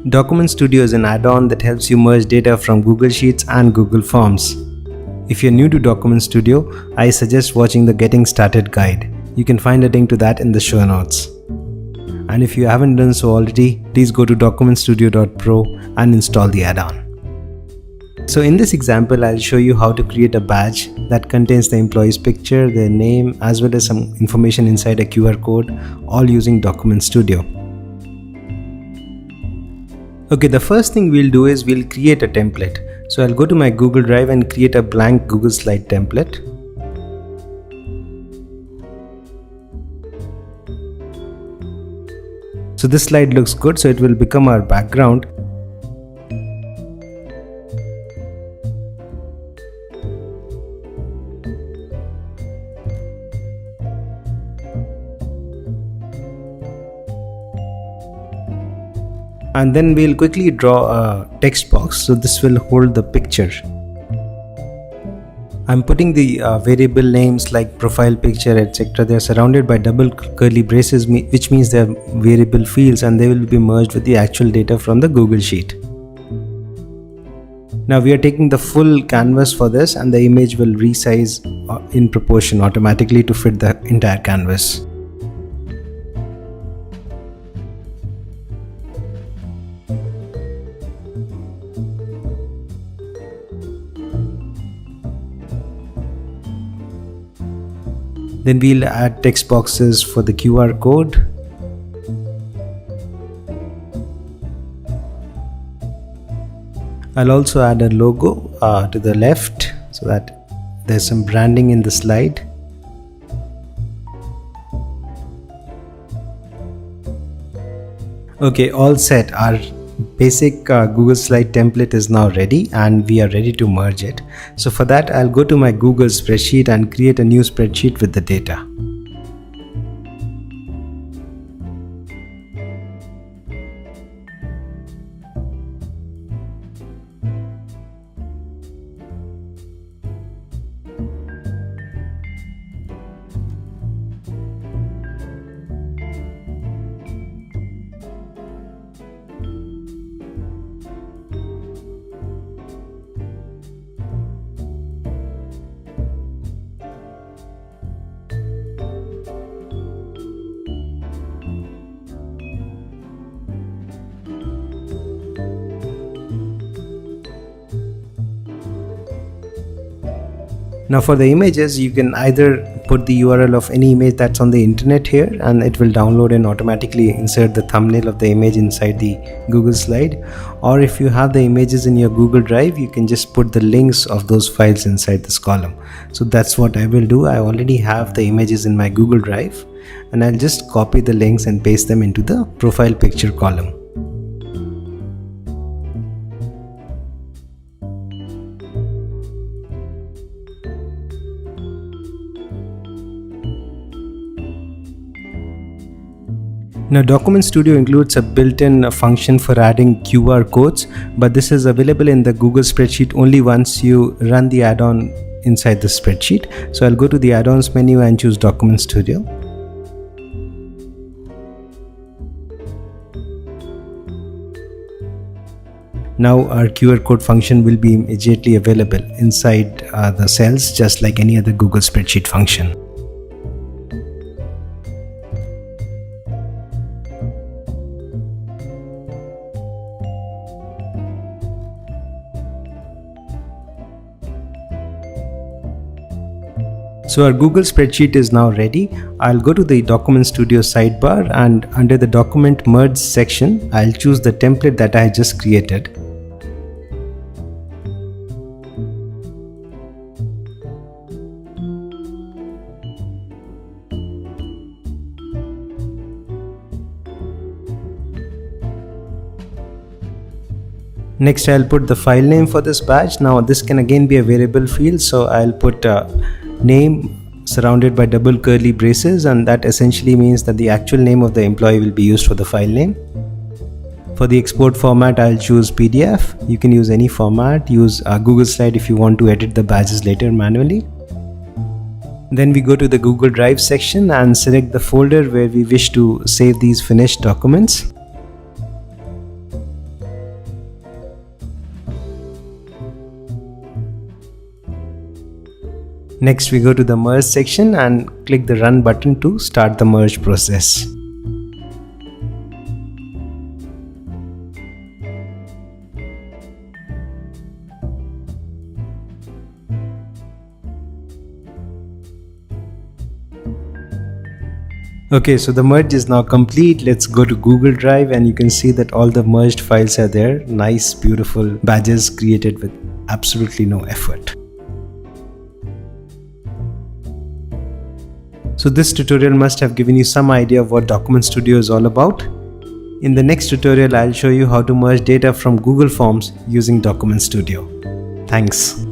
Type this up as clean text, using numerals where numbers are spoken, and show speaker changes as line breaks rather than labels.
Document Studio is an add-on that helps you merge data from Google Sheets and Google Forms. If you're new to Document Studio, I suggest watching the Getting Started guide. You can find a link to that in the show notes. And if you haven't done so already, please go to documentstudio.pro and install the add-on. So in this example, I'll show you how to create a badge that contains the employee's picture, their name, as well as some information inside a QR code, all using Document Studio. Okay, the first thing we'll do is we'll create a template. So I'll go to my Google Drive and create a blank Google Slide template. So this slide looks good, so it will become our background. And then we'll quickly draw a text box, so this will hold the picture. I'm putting the variable names like profile picture, etc. They are surrounded by double curly braces, which means they are variable fields and they will be merged with the actual data from the Google Sheet. Now we are taking the full canvas for this, and the image will resize in proportion automatically to fit the entire canvas. Then we'll add text boxes for the QR code. I'll also add a logo to the left so that there's some branding in the slide. Okay, all set. Our basic Google Slide template is now ready and we are ready to merge it. So for that, I'll go to my Google spreadsheet and create a new spreadsheet with the data. Now for the images, you can either put the URL of any image that's on the internet here and it will download and automatically insert the thumbnail of the image inside the Google Slide, or if you have the images in your Google Drive, you can just put the links of those files inside this column. So that's what I will do. I already have the images in my Google Drive and I'll just copy the links and paste them into the profile picture column. Now Document Studio includes a built-in function for adding QR codes, but this is available in the Google spreadsheet only once you run the add-on inside the spreadsheet. So I'll go to the add-ons menu and choose Document Studio. Now our QR code function will be immediately available inside the cells, just like any other Google spreadsheet function. So our Google spreadsheet is now ready. I'll go to the Document Studio sidebar and under the Document Merge section, I'll choose the template that I just created. Next, I'll put the file name for this badge. Now this can again be a variable field, so I'll put name surrounded by double curly braces, and that essentially means that the actual name of the employee will be used for the file name. For the export format, I'll choose PDF. You can use any format. Use Google Slide if you want to edit the badges later manually. Then we go to the Google Drive section and select the folder where we wish to save these finished documents. Next, we go to the merge section and click the run button to start the merge process. Okay, so the merge is now complete. Let's go to Google Drive and you can see that all the merged files are there. Nice, beautiful badges created with absolutely no effort. So this tutorial must have given you some idea of what Document Studio is all about. In the next tutorial, I'll show you how to merge data from Google Forms using Document Studio. Thanks.